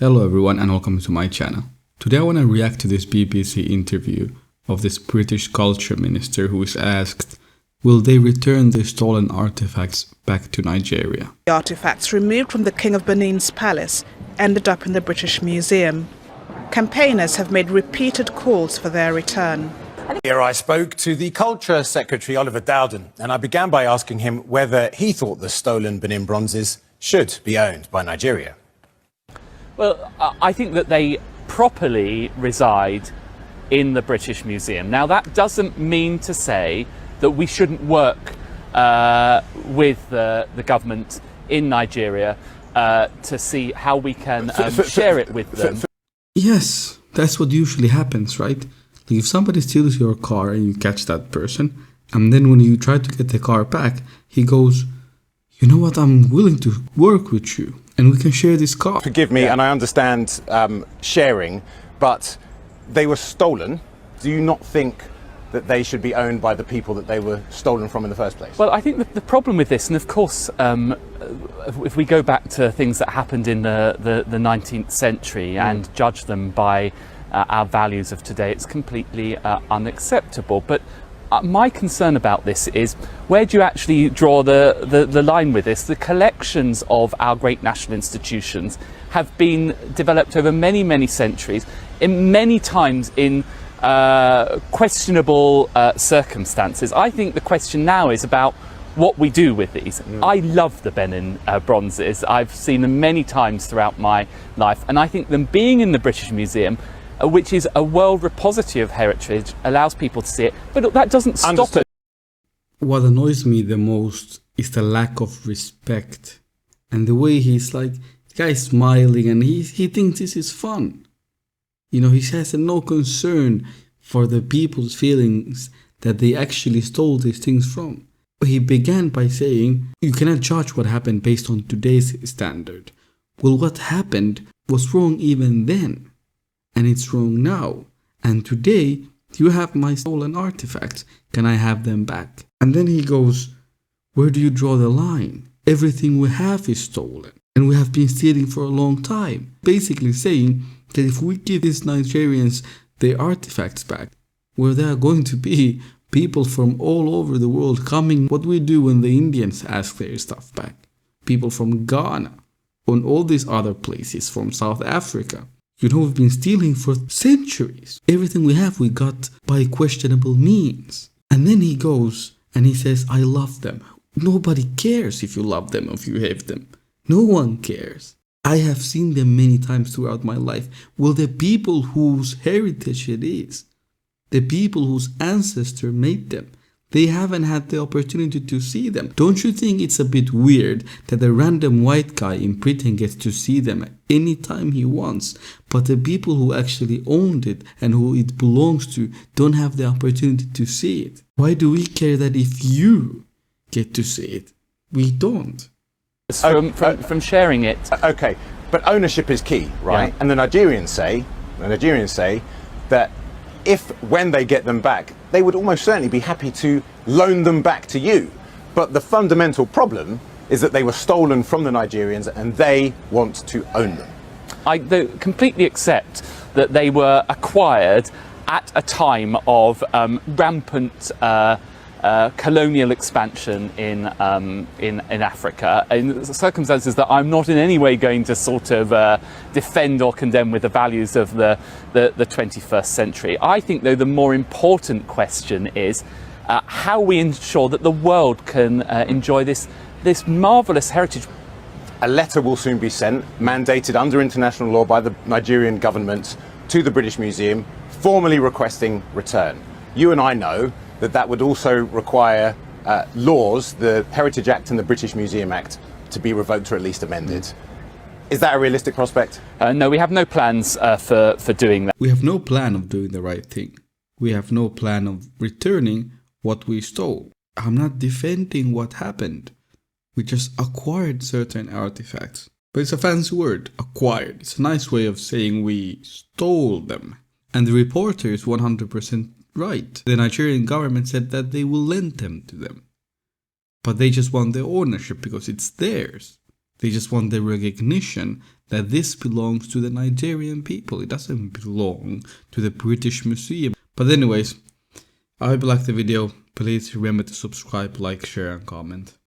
Hello everyone and welcome to my channel. Today I want to react to this BBC interview of this British culture minister who is asked, will they return the stolen artifacts back to Nigeria? The artifacts removed from the King of Benin's palace ended up in the British Museum. Campaigners have made repeated calls for their return. Here I spoke to the Culture Secretary, Oliver Dowden, and I began by asking him whether he thought the stolen Benin Bronzes should be owned by Nigeria. Well, I think that they properly reside in the British Museum. Now, that doesn't mean to say that we shouldn't work with the government in Nigeria to see how we can share it with them. Yes, that's what usually happens, right? Like if somebody steals your car and you catch that person, and then when you try to get the car back, he goes, you know what, I'm willing to work with you and we can share this car. Forgive me, and I understand sharing, but they were stolen. Do you not think that they should be owned by the people that they were stolen from in the first place? Well, I think that the problem with this, and of course, if we go back to things that happened in the 19th century and judge them by our values of today, it's completely unacceptable. But my concern about this is, where do you actually draw the line with this? The collections of our great national institutions have been developed over many centuries, in many times in questionable circumstances. I think the question now is about what we do with these. I love the Benin Bronzes. I've seen them many times throughout my life, and I think them being in the British Museum, which is a world repository of heritage, allows people to see it, but that doesn't stop it. What annoys me the most is the lack of respect and the way he's like, the guy's smiling and he thinks this is fun. You know, he has no concern for the people's feelings that they actually stole these things from. He began by saying, you cannot judge what happened based on today's standard. Well, what happened was wrong even then. And it's wrong now. And today, you have my stolen artifacts. Can I have them back? And then he goes, where do you draw the line? Everything we have is stolen. And we have been stealing for a long time. Basically saying that if we give these Nigerians their artifacts back, where there are going to be people from all over the world coming, what we do when the Indians ask their stuff back. People from Ghana, and all these other places, from South Africa. You know, we've been stealing for centuries. Everything we have, we got by questionable means. And then he goes and he says, I love them. Nobody cares if you love them or if you hate them. No one cares. I have seen them many times throughout my life. Well, the people whose heritage it is, the people whose ancestor made them, they haven't had the opportunity to see them. Don't you think it's a bit weird that a random white guy in Britain gets to see them anytime he wants, but the people who actually owned it and who it belongs to don't have the opportunity to see it? Why do we care that if you get to see it, we don't? From sharing it. Okay, but ownership is key, right? Yeah. And the Nigerians say that when they get them back, they would almost certainly be happy to loan them back to you. But the fundamental problem is that they were stolen from the Nigerians and they want to own them. I completely accept that they were acquired at a time of rampant colonial expansion in Africa, in circumstances that I'm not in any way going to sort of defend or condemn with the values of the 21st century. I think, though, the more important question is how we ensure that the world can enjoy this marvellous heritage. A letter will soon be sent, mandated under international law by the Nigerian government, to the British Museum, formally requesting return. You and I know that would also require laws, the Heritage Act and the British Museum Act, to be revoked or at least amended. Is that a realistic prospect? No, we have no plans for doing that. We have no plan of doing the right thing. We have no plan of returning what we stole. I'm not defending what happened. We just acquired certain artifacts. But it's a fancy word, acquired. It's a nice way of saying we stole them. And the reporter is 100% right. The Nigerian government said that they will lend them to them. But they just want the ownership because it's theirs. They just want the recognition that this belongs to the Nigerian people. It doesn't belong to the British Museum. But anyways, I hope you liked the video. Please remember to subscribe, like, share and comment.